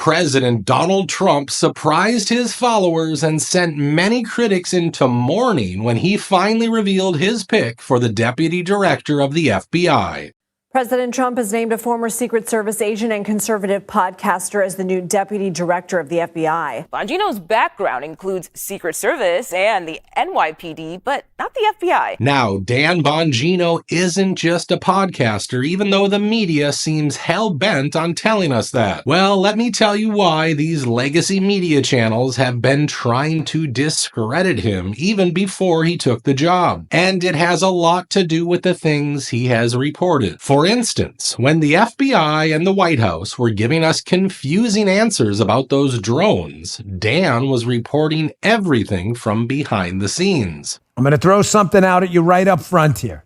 President Donald Trump surprised his followers and sent many critics into mourning when he finally revealed his pick for the deputy director of the FBI. President Trump has named a former Secret Service agent and conservative podcaster as the new deputy director of the FBI. Bongino's background includes Secret Service and the NYPD, but not the FBI. Now, Dan Bongino isn't just a podcaster, even though the media seems hell-bent on telling us that. Well, let me tell you why these legacy media channels have been trying to discredit him even before he took the job. And it has a lot to do with the things he has reported. For instance, when the FBI and the White House were giving us confusing answers about those drones, Dan was reporting everything from behind the scenes. I'm going to throw something out at you right up front here.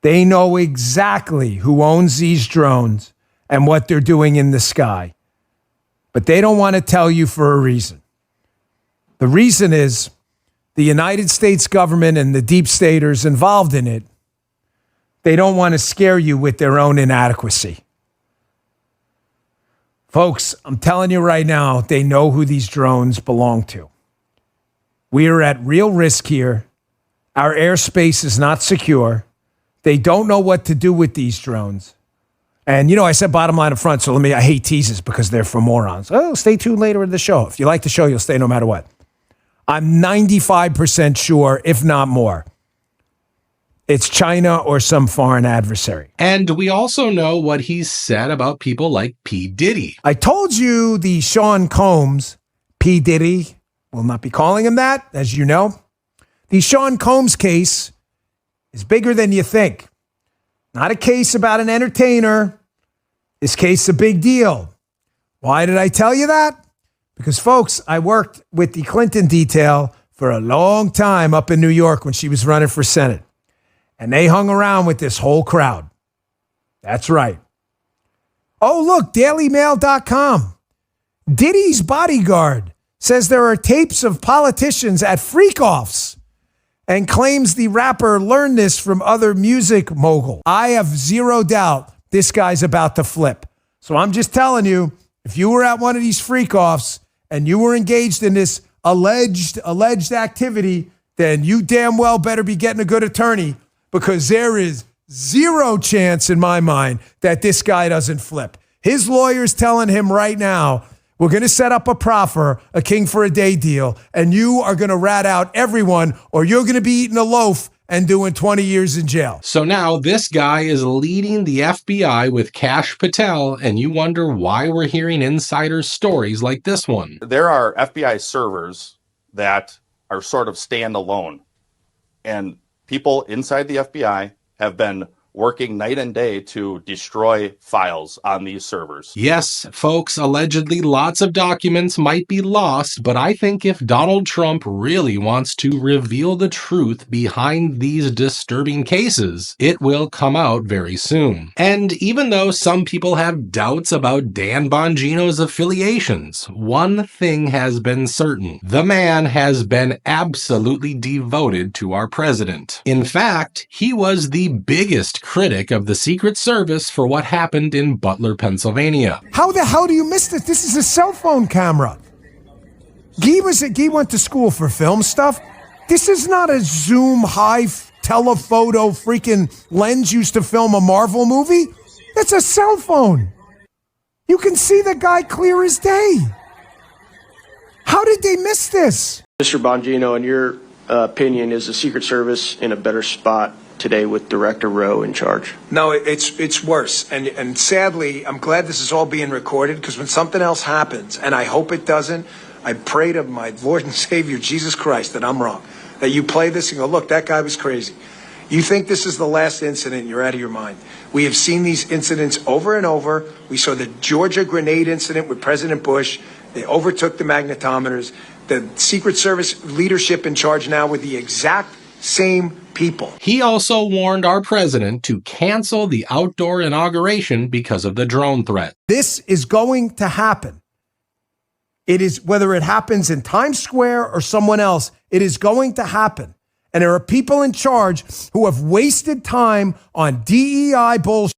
They know exactly who owns these drones and what they're doing in the sky. But they don't want to tell you for a reason. The reason is the United States government and the deep staters involved in it, they don't want to scare you with their own inadequacy. Folks, I'm telling you right now, they know who these drones belong to. We are at real risk here. Our airspace is not secure. They don't know what to do with these drones. And, I said bottom line up front, so I hate teases because they're for morons. Oh, stay tuned later in the show. If you like the show, you'll stay no matter what. I'm 95% sure, if not more, it's China or some foreign adversary. And we also know what he's said about people like P. Diddy. I told you the Sean Combs, P. Diddy, will not be calling him that, as you know. The Sean Combs case is bigger than you think. Not a case about an entertainer. This case is a big deal. Why did I tell you that? Because, folks, I worked with the Clinton detail for a long time up in New York when she was running for Senate. And they hung around with this whole crowd. That's right. Oh, look, dailymail.com. Diddy's bodyguard says there are tapes of politicians at freak-offs and claims the rapper learned this from other music mogul. I have zero doubt this guy's about to flip. So I'm just telling you, if you were at one of these freak-offs and you were engaged in this alleged activity, then you damn well better be getting a good attorney, because there is zero chance in my mind that this guy doesn't flip. His lawyer's telling him right now, we're going to set up a proffer, a king for a day deal, and you are going to rat out everyone, or you're going to be eating a loaf and doing 20 years in jail. So now this guy is leading the FBI with Kash Patel, and you wonder why we're hearing insider stories like this one. There are FBI servers that are sort of standalone, and people inside the FBI have been working night and day to destroy files on these servers. Yes, folks, allegedly lots of documents might be lost, but I think if Donald Trump really wants to reveal the truth behind these disturbing cases, it will come out very soon. And even though some people have doubts about Dan Bongino's affiliations, one thing has been certain. The man has been absolutely devoted to our president. In fact, he was the biggest critic of the Secret Service for what happened in Butler, Pennsylvania. How the hell do you miss this? This is a cell phone camera. Guy went to school for film stuff. This is not a zoom high telephoto freaking lens used to film a Marvel movie. That's a cell phone. You can see the guy clear as day. How did they miss this? Mr. Bongino, in your opinion, is the Secret Service in a better spot today with Director Rowe in charge? No, it's worse. And sadly, I'm glad this is all being recorded, because when something else happens, and I hope it doesn't, I pray to my Lord and Savior, Jesus Christ, that I'm wrong. That you play this and go, look, that guy was crazy. You think this is the last incident, you're out of your mind. We have seen these incidents over and over. We saw the Georgia grenade incident with President Bush. They overtook the magnetometers. The Secret Service leadership in charge now with the exact same people. He also warned our president to cancel the outdoor inauguration because of the drone threat. This is going to happen. It is, whether it happens in Times Square or someone else, it is going to happen. And there are people in charge who have wasted time on DEI bullshit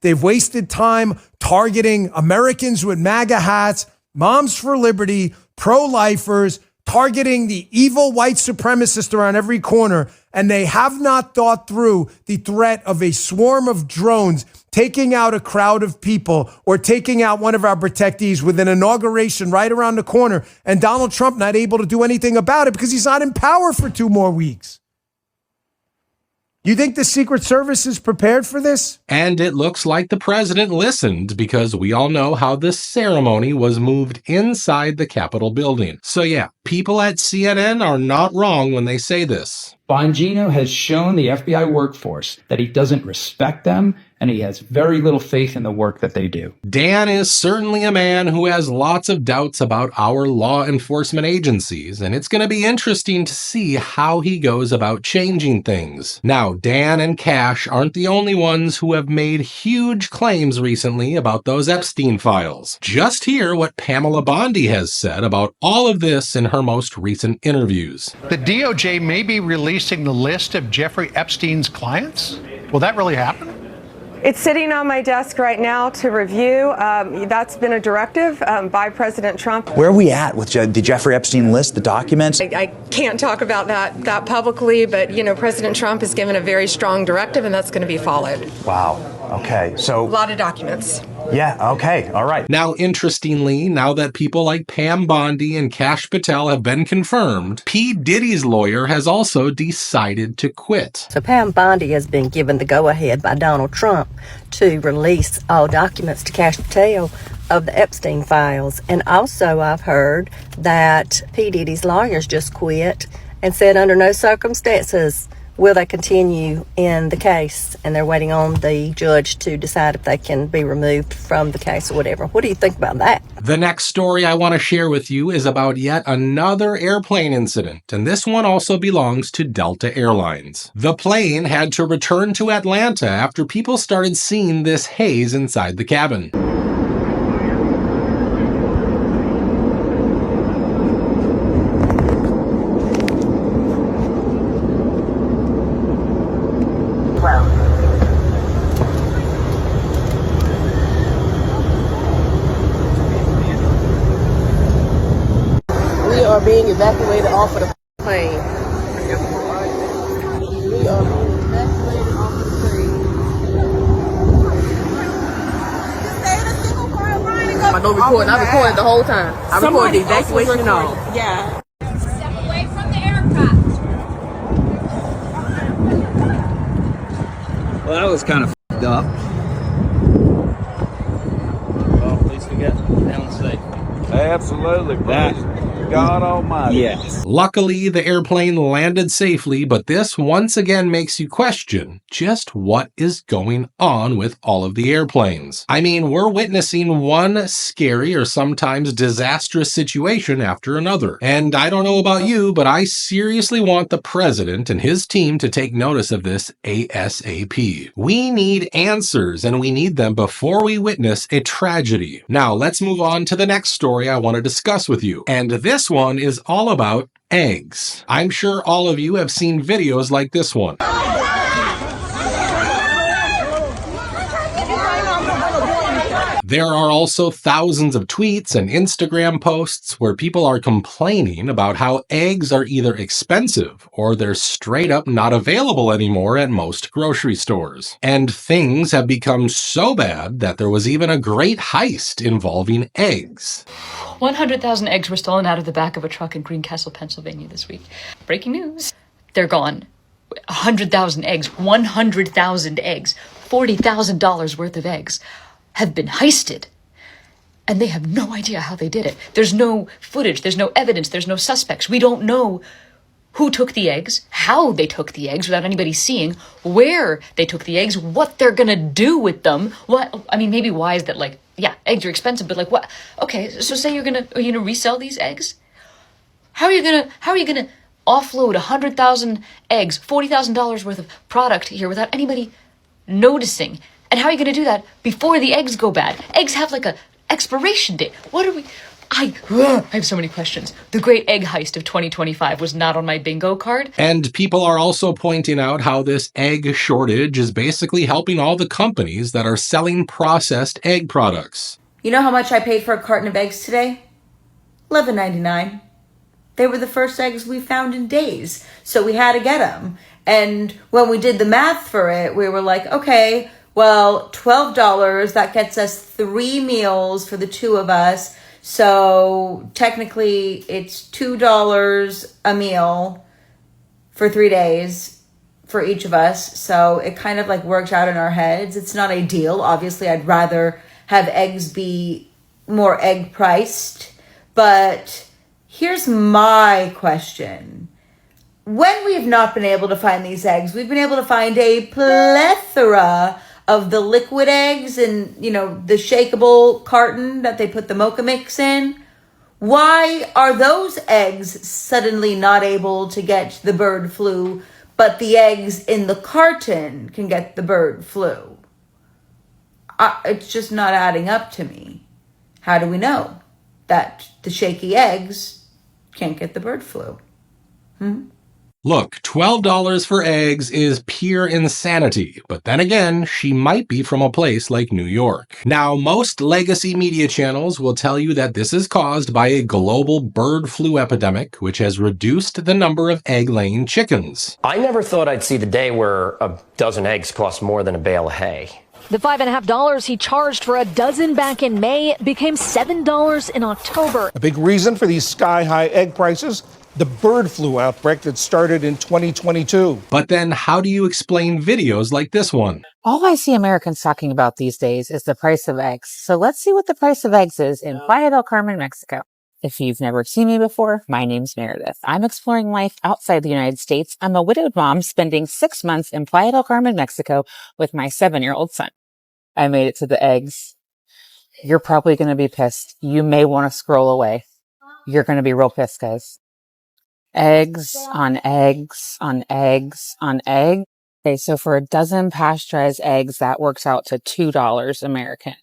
They've wasted time targeting Americans with MAGA hats, Moms for Liberty, pro-lifers, targeting the evil white supremacists around every corner. And they have not thought through the threat of a swarm of drones taking out a crowd of people or taking out one of our protectees with an inauguration right around the corner, and Donald Trump not able to do anything about it because he's not in power for 2 more weeks. You think the Secret Service is prepared for this? And it looks like the president listened, because we all know how this ceremony was moved inside the Capitol building. So yeah, people at CNN are not wrong when they say this. Bongino has shown the FBI workforce that he doesn't respect them, and he has very little faith in the work that they do. Dan is certainly a man who has lots of doubts about our law enforcement agencies, and it's going to be interesting to see how he goes about changing things. Now, Dan and Cash aren't the only ones who have made huge claims recently about those Epstein files. Just hear what Pamela Bondi has said about all of this in her most recent interviews. The DOJ may be releasing the list of Jeffrey Epstein's clients? Will that really happen? It's sitting on my desk right now to review. That's been a directive by President Trump. Where are we at with the Jeffrey Epstein list, the documents? I can't talk about that publicly, but President Trump has given a very strong directive, and that's going to be followed. Wow. Okay. So a lot of documents. Yeah. Okay. All right. Now, interestingly, now that people like Pam Bondi and Kash Patel have been confirmed, P. Diddy's lawyer has also decided to quit. So Pam Bondi has been given the go-ahead by Donald Trump to release all documents to Kash Patel of the Epstein files. And also I've heard that P. Diddy's lawyers just quit and said under no circumstances will they continue in the case, and they're waiting on the judge to decide if they can be removed from the case or whatever. What do you think about that? The next story I want to share with you is about yet another airplane incident, and this one also belongs to Delta Airlines. The plane had to return to Atlanta after people started seeing this haze inside the cabin. We are being evacuated off of the plane. We are being evacuated off of the plane. I don't record. I recorded the whole time. I recorded the evacuation and all. Yeah. Step away from the aircraft. Well, that was kind of f***ed up. Well, at least we got down safe. Absolutely. Praise God Almighty. Yes. Luckily, the airplane landed safely, but this once again makes you question just what is going on with all of the airplanes. I mean, we're witnessing one scary or sometimes disastrous situation after another. And I don't know about you, but I seriously want the president and his team to take notice of this ASAP. We need answers, and we need them before we witness a tragedy. Now, let's move on to the next story I want to discuss with you. And this one is all about eggs. I'm sure all of you have seen videos like this one. There are also thousands of tweets and Instagram posts where people are complaining about how eggs are either expensive or they're straight up not available anymore at most grocery stores. And things have become so bad that there was even a great heist involving eggs. 100,000 eggs were stolen out of the back of a truck in Greencastle, Pennsylvania this week. Breaking news. They're gone. 100,000 eggs, 100,000 eggs, $40,000 worth of eggs have been heisted. And they have no idea how they did it. There's no footage, there's no evidence, there's no suspects. We don't know who took the eggs, how they took the eggs without anybody seeing, where they took the eggs, what they're gonna do with them. What, I mean, maybe why is that, like, yeah, eggs are expensive, but like what? Okay, so say are you gonna resell these eggs? How are you gonna offload 100,000 eggs, $40,000 worth of product here without anybody noticing? And how are you gonna do that before the eggs go bad? Eggs have like a expiration date. What are we I have so many questions. The great egg heist of 2025 was not on my bingo card. And people are also pointing out how this egg shortage is basically helping all the companies that are selling processed egg products. You know how much I paid for a carton of eggs today? $11.99. They were the first eggs we found in days, so we had to get them. And when we did the math for it, we were like, okay, well, $12, that gets us 3 meals for the 2 of us. So technically it's $2 a meal for 3 days for each of us. So it kind of like worked out in our heads. It's not ideal. Obviously, I'd rather have eggs be more egg priced. But here's my question. When we've not been able to find these eggs, we've been able to find a plethora of the liquid eggs and, the shakeable carton that they put the mocha mix in. Why are those eggs suddenly not able to get the bird flu, but the eggs in the carton can get the bird flu? It's just not adding up to me. How do we know that the shaky eggs can't get the bird flu? Look, $12 for eggs is pure insanity, but then again, she might be from a place like New York. Now, most legacy media channels will tell you that this is caused by a global bird flu epidemic, which has reduced the number of egg-laying chickens. I never thought I'd see the day where a dozen eggs cost more than a bale of hay. The $5.50 he charged for a dozen back in May became $7 in October. A big reason for these sky-high egg prices? The bird flu outbreak that started in 2022. But then how do you explain videos like this one? All I see Americans talking about these days is the price of eggs. So let's see what the price of eggs is in Playa del Carmen, Mexico. If you've never seen me before, my name's Meredith. I'm exploring life outside the United States. I'm a widowed mom spending 6 months in Playa del Carmen, Mexico with my 7-year-old son. I made it to the eggs. You're probably going to be pissed. You may want to scroll away. You're going to be real pissed, guys. Eggs on eggs on eggs on eggs. Okay, so for a dozen pasteurized eggs, that works out to $2 American.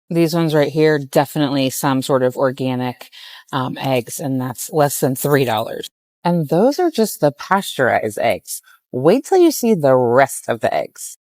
These ones right here, definitely some sort of organic eggs, and that's less than $3. And those are just the pasteurized eggs. Wait till you see the rest of the eggs.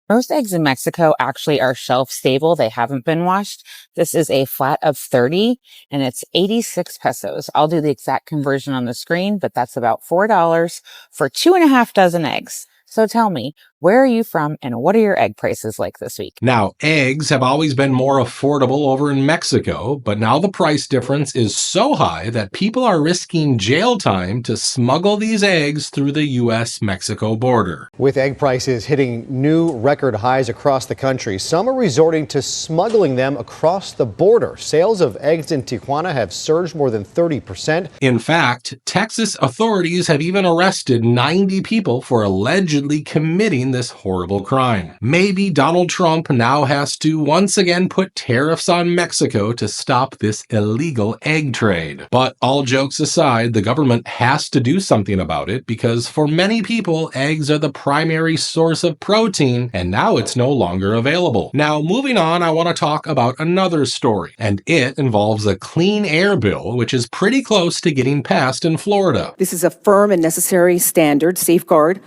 Most eggs in Mexico actually are shelf stable. They haven't been washed. This is a flat of 30 and it's 86 pesos. I'll do the exact conversion on the screen, but that's about $4 for 2.5 dozen eggs. So tell me, where are you from and what are your egg prices like this week? Now, eggs have always been more affordable over in Mexico, but now the price difference is so high that people are risking jail time to smuggle these eggs through the U.S.-Mexico border. With egg prices hitting new record highs across the country, some are resorting to smuggling them across the border. Sales of eggs in Tijuana have surged more than 30%. In fact, Texas authorities have even arrested 90 people for allegedly committing this horrible crime. Maybe Donald Trump now has to once again put tariffs on Mexico to stop this illegal egg trade. But all jokes aside, the government has to do something about it because for many people, eggs are the primary source of protein, and now it's no longer available. Now, moving on, I want to talk about another story, and it involves a clean air bill, which is pretty close to getting passed in Florida. This is a firm and necessary standard, safeguard,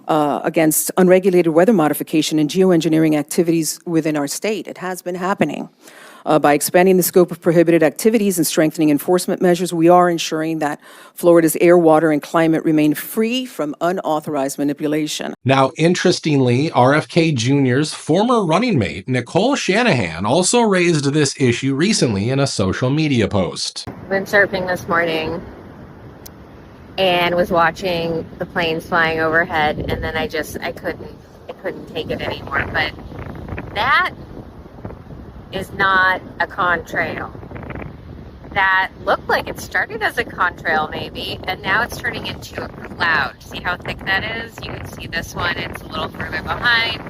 against unregulated weather modification and geoengineering activities within our state. It has been happening. By expanding the scope of prohibited activities and strengthening enforcement measures, we are ensuring that Florida's air, water, and climate remain free from unauthorized manipulation. Now, interestingly, RFK Jr.'s former running mate, Nicole Shanahan, also raised this issue recently in a social media post. Been surfing this morning and was watching the planes flying overhead, and then I couldn't take it anymore. But that is not a contrail. That looked like it started as a contrail maybe, and now it's turning into a cloud. See how thick that is? You can see this one, it's a little further behind.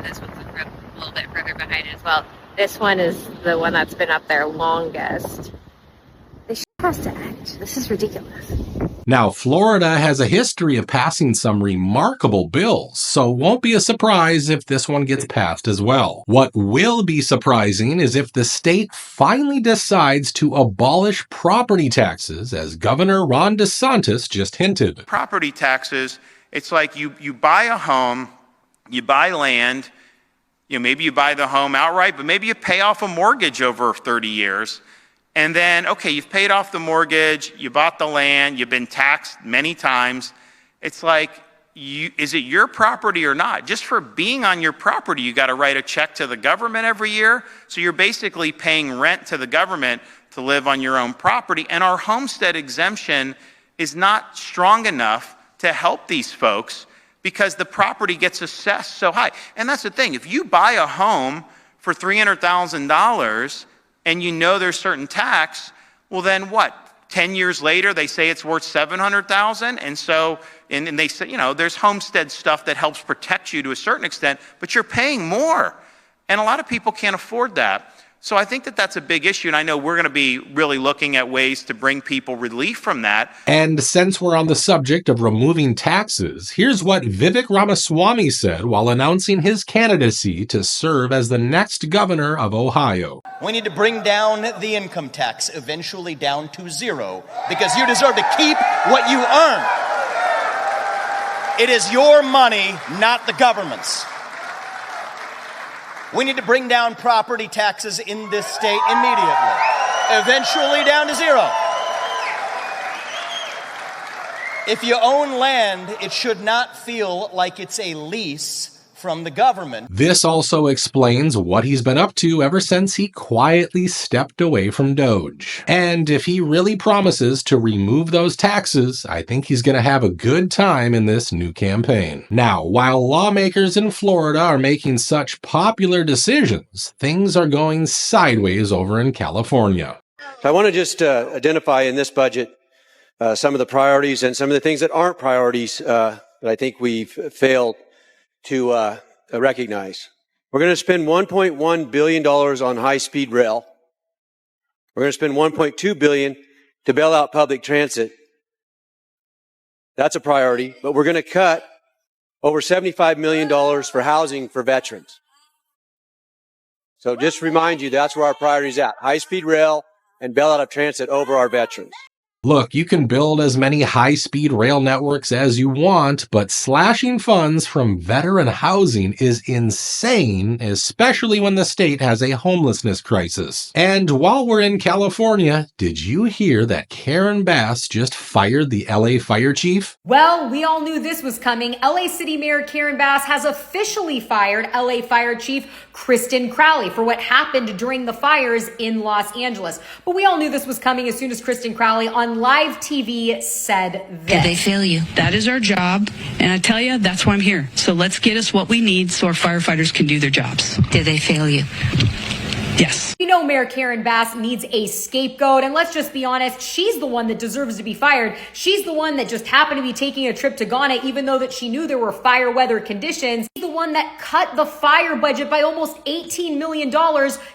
This one's a little bit further behind as well. This one is the one that's been up there longest. This has to end. This is ridiculous. Now, Florida has a history of passing some remarkable bills, so won't be a surprise if this one gets passed as well. What will be surprising is if the state finally decides to abolish property taxes, as Governor Ron DeSantis just hinted. Property taxes, it's like you buy a home, you buy land, maybe you buy the home outright, but maybe you pay off a mortgage over 30 years. And then, okay, you've paid off the mortgage, you bought the land, you've been taxed many times. It's like, is it your property or not? Just for being on your property, you got to write a check to the government every year. So you're basically paying rent to the government to live on your own property. And our homestead exemption is not strong enough to help these folks because the property gets assessed so high. And that's the thing. If you buy a home for $300,000 and you know there's certain tax, well then what? 10 years later, they say it's worth $700,000. And so, and they say, there's homestead stuff that helps protect you to a certain extent, but you're paying more. And a lot of people can't afford that. So I think that that's a big issue, and I know we're going to be really looking at ways to bring people relief from that. And since we're on the subject of removing taxes, here's what Vivek Ramaswamy said while announcing his candidacy to serve as the next governor of Ohio. We need to bring down the income tax, eventually down to zero, because you deserve to keep what you earn. It is your money, not the government's. We need to bring down property taxes in this state immediately, eventually down to zero. If you own land, it should not feel like it's a lease from the government. This also explains what he's been up to ever since he quietly stepped away from Doge. And if he really promises to remove those taxes, I think he's going to have a good time in this new campaign. Now, while lawmakers in Florida are making such popular decisions, things are going sideways over in California. I want to just identify in this budget some of the priorities and some of the things that aren't priorities that I think we've failed to recognize. We're going to spend $1.1 billion on high-speed rail. We're going to spend $1.2 billion to bail out public transit. That's a priority, but we're going to cut over $75 million for housing for veterans. So just to remind you, that's where our priority is at. High-speed rail and bail out of transit over our veterans. Look, you can build as many high-speed rail networks as you want, but slashing funds from veteran housing is insane, especially when the state has a homelessness crisis. And while we're in California, did you hear that Karen Bass just fired the LA fire chief? Well, we all knew this was coming. LA City Mayor Karen Bass has officially fired LA Fire Chief Kristen Crowley for what happened during the fires in Los Angeles. But we all knew this was coming as soon as Kristen Crowley on live TV said this. Did they fail you? That is our job. And I tell you, that's why I'm here. So let's get us what we need so our firefighters can do their jobs. Did they fail you? Yes. You know Mayor Karen Bass needs a scapegoat, and let's just be honest, she's the one that deserves to be fired. She's the one that just happened to be taking a trip to Ghana even though that she knew there were fire weather conditions. She's the one that cut the fire budget by almost $18 million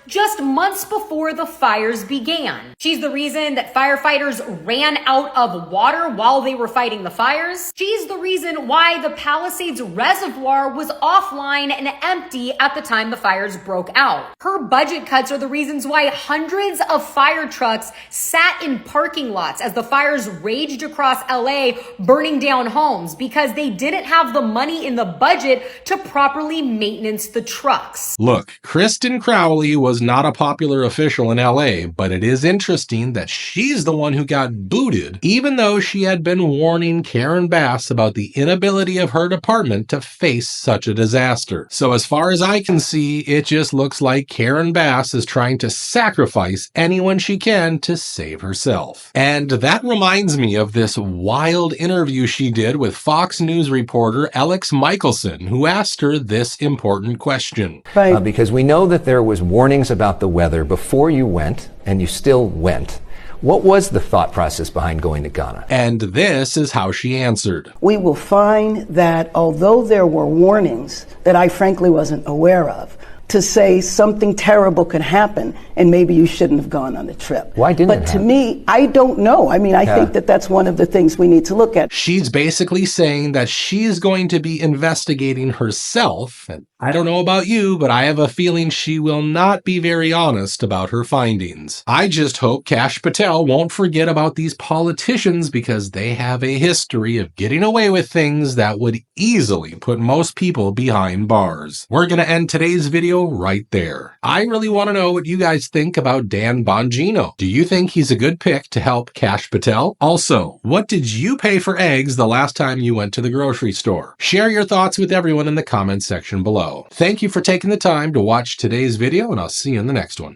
just months before the fires began. She's the reason that firefighters ran out of water while they were fighting the fires. She's the reason why the Palisades Reservoir was offline and empty at the time the fires broke out. Her budget cuts are the reasons why hundreds of fire trucks sat in parking lots as the fires raged across LA, burning down homes because they didn't have the money in the budget to properly maintenance the trucks. Look, Kristen Crowley was not a popular official in LA, but it is interesting that she's the one who got booted, even though she had been warning Karen Bass about the inability of her department to face such a disaster. So as far as I can see, it just looks like Karen Bass is trying to sacrifice anyone she can to save herself. And that reminds me of this wild interview she did with Fox News reporter Alex Michelson, who asked her this important question. Because we know that there was warnings about the weather before you went, and you still went. What was the thought process behind going to Ghana? And this is how she answered. We will find that although there were warnings that I frankly wasn't aware of, to say something terrible could happen and maybe you shouldn't have gone on the trip. Why didn't But it to happen? me, I don't know. I mean, I think that that's one of the things we need to look at. She's basically saying that she's going to be investigating herself, and I don't know about you, but I have a feeling she will not be very honest about her findings. I just hope Kash Patel won't forget about these politicians because they have a history of getting away with things that would easily put most people behind bars. We're gonna end today's video right there. I really want to know what you guys think about Dan Bongino. Do you think he's a good pick to help Kash Patel? Also, what did you pay for eggs the last time you went to the grocery store? Share your thoughts with everyone in the comments section below. Thank you for taking the time to watch today's video, and I'll see you in the next one.